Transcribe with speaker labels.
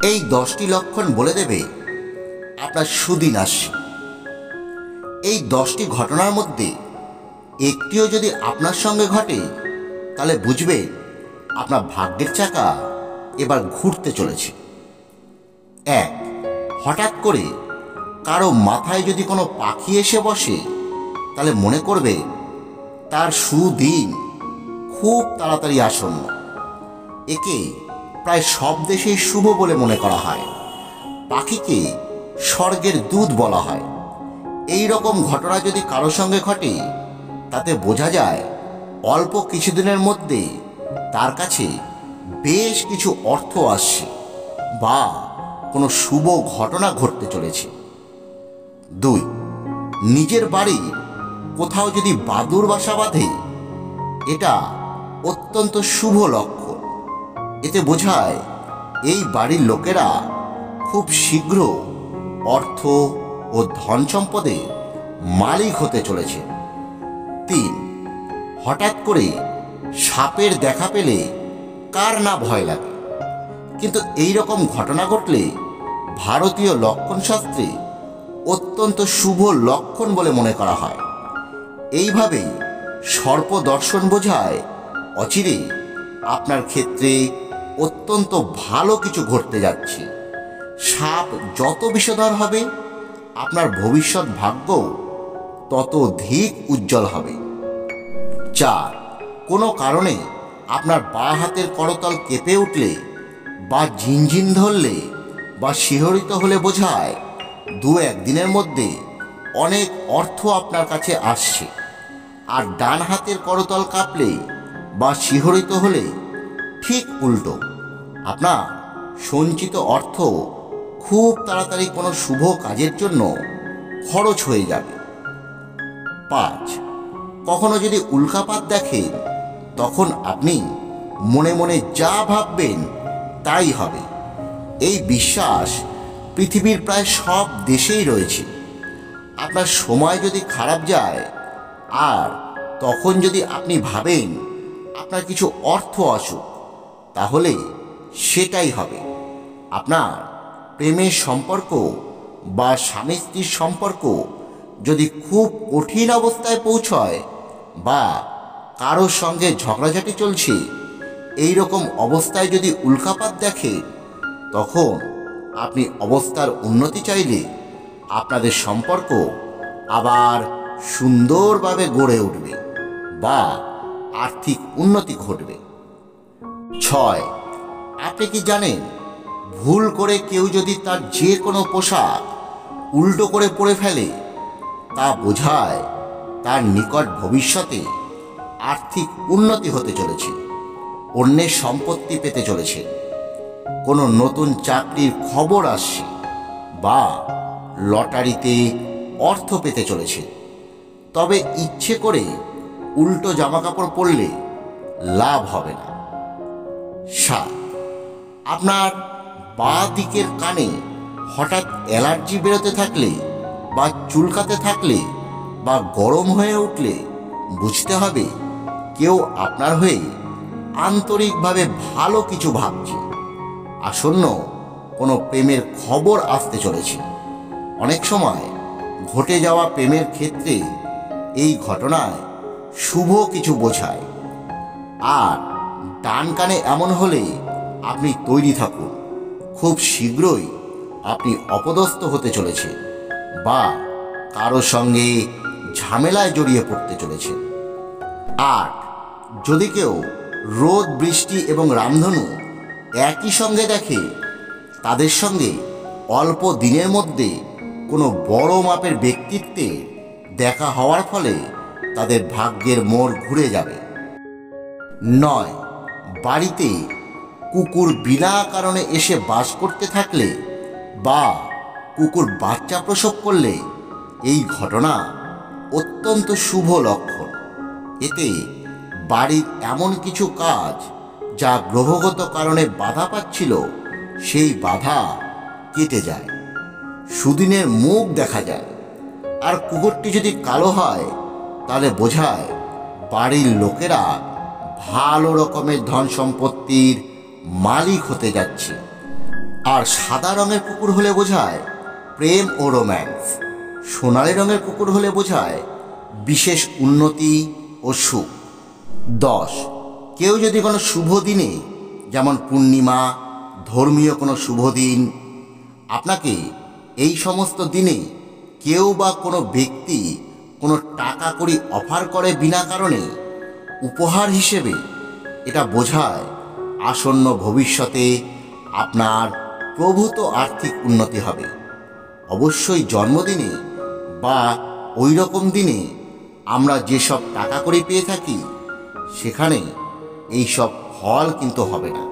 Speaker 1: এই 10টি লক্ষণ বলে দেবে আপনার সুদিন আসছে। এই 10টি ঘটনার মধ্যে একটিও যদি আপনার সঙ্গে ঘটে তাহলে বুঝবেন আপনার ভাগ্যের চাকা এবার ঘুরতে চলেছে। 1, হঠাৎ করে কারো মাথায় যদি কোনো পাখি এসে বসে তাহলে মনে করবে তার সুদিন খুব তাড়াতাড়ি আসন্ন। একে প্রায় সব দেশেই শুভ বলে মনে করা হয়। পাখিকে স্বর্গের দূত বলা হয়। এই রকম ঘটনা যদি কারো সঙ্গে ঘটে তাতে বোঝা যায় অল্প কিছুদিনের মধ্যে তার কাছে বেশ কিছু অর্থ আসছে বা কোনো শুভ ঘটনা ঘটতে চলেছে। 2, নিজের বাড়ির কোথাও যদি বাদুড় বাসা বাঁধে এটা অত্যন্ত শুভ লক্ষণ। এতে বোঝায় এই বাড়ির লোকেরা খুব শীঘ্র অর্থ ও ধন সম্পদের মালিক হতে চলেছে। 3, হঠাৎ করে সাপের দেখা পেলে কার না ভয় লাগে, কিন্তু এই রকম ঘটনা ঘটলে ভারতীয় লক্ষণশাস্ত্রে অত্যন্ত শুভ লক্ষণ বলে মনে করা হয়। এইভাবেই সর্প দর্শন বোঝায় অচিরে আপনার ক্ষেত্রে অত্যন্ত ভালো কিছু ঘটতে যাচ্ছে। সাপ যত বিষধর হবে আপনার ভবিষ্যৎ ভাগ্য তত অধিক উজ্জ্বল হবে। 4, কোনো কারণে আপনার বাঁ হাতের করতল কেঁপে উঠলে বা ঝিনঝিন ধরলে বা শিহরিত হলে বোঝায় 2-1 দিনের মধ্যে অনেক অর্থ আপনার কাছে আসছে। আর ডান হাতের করতল কাঁপলে বা শিহরিত হলে ঠিক উল্টো, আপনার সঞ্চিত অর্থ খুব তাড়াতাড়ি কোনো শুভ কাজের জন্য খরচ হয়ে যাবে। 5, কখনো যদি উল্কাপাত দেখেন তখন আপনি মনে মনে যা ভাববেন তাই হবে। এই বিশ্বাস পৃথিবীর প্রায় সব দেশেই রয়েছে। আপনার সময় যদি খারাপ যায় আর তখন যদি আপনি ভাবেন আপনার কিছু অর্থ আসুক তাহলে সেটাই হবে। আপনার প্রেমের সম্পর্ক বা স্বামী স্ত্রীর সম্পর্ক যদি খুব কঠিন অবস্থায় পৌঁছয় বা কারোর সঙ্গে ঝগড়াঝাটি চলছে, এই রকম অবস্থায় যদি উল্কাপাত দেখে তখন আপনি অবস্থার উন্নতি চাইলে আপনাদের সম্পর্ক আবার সুন্দরভাবে গড়ে উঠবে বা আর্থিক উন্নতি ঘটবে। 6, আপনি কি জানেন ভুল করে কেউ যদি তার যে কোনো পোশাক উল্টো করে পরে ফেলে তা বোঝায় তার নিকট ভবিষ্যতে আর্থিক উন্নতি হতে চলেছে, অন্যের সম্পত্তি পেতে চলেছে, কোনো নতুন চাকরির খবর আসছে বা লটারিতে অর্থ পেতে চলেছে। তবে ইচ্ছে করে উল্টো জামাকাপড় পরলে লাভ হবে না। 7, আপনার বাঁ দিকের কানে হঠাৎ অ্যালার্জি বেরোতে থাকলে বা চুলকাতে থাকলে বা গরম হয়ে উঠলে বুঝতে হবে কেউ আপনার হয়ে আন্তরিকভাবে ভালো কিছু ভাবছে। আসন্ন কোনো প্রেমের খবর আসতে চলেছে। অনেক সময় ঘটে যাওয়া প্রেমের ক্ষেত্রে এই ঘটনায় শুভ কিছু বোঝায়। আর ডান কানে এমন হলে আপনি তৈরি থাকুন, খুব শীঘ্রই আপনি অপদস্থ হতে চলেছে বা কারো সঙ্গে ঝামেলায় জড়িয়ে পড়তে চলেছে। 8, যদি কেউ রোদ বৃষ্টি এবং রামধনু একই সঙ্গে দেখে তাদের সঙ্গে অল্প দিনের মধ্যে কোনো বড় মাপের ব্যক্তিত্বের দেখা হওয়ার ফলে তাদের ভাগ্যের মোড় ঘুরে যাবে। 9, বাড়িতে কুকুর বিনা কারণে এসে বাস করতে থাকলে বা কুকুর বাচ্চা প্রসব করলে এই ঘটনা অত্যন্ত শুভ লক্ষণ। এতে বাড়ির এমন কিছু কাজ যা গ্রহগত কারণে বাধা পাচ্ছিল সেই বাধা কেটে যায়, সুদিনের মুখ দেখা যায়। আর কুকুরটি যদি কালো হয় তাহলে বোঝায় বাড়ির লোকেরা ভালো রকমের ধন সম্পত্তির মালিক হতে যাচ্ছে। আর সাদা রঙের কুকুর হলে বোঝায় প্রেম ও রোম্যান্স। সোনালি রঙের কুকুর হলে বোঝায় বিশেষ উন্নতি ও সুখ। 10, কেউ যদি কোনো শুভ দিনে, যেমন পূর্ণিমা, ধর্মীয় কোনো শুভ দিন, আপনাকে এই সমস্ত দিনে কেউ বা কোনো ব্যক্তি কোনো টাকা কড়ি অফার করে বিনা কারণে উপহার হিসেবে, এটা বোঝায় আসন্ন ভবিষ্যতে আপনার প্রভূত আর্থিক উন্নতি হবে। অবশ্যই জন্মদিনে বা ওই রকম দিনে আমরা যেসব টাকা কড়ি পেয়ে থাকি, সেখানে এই সব ফল কিন্তু হবে না।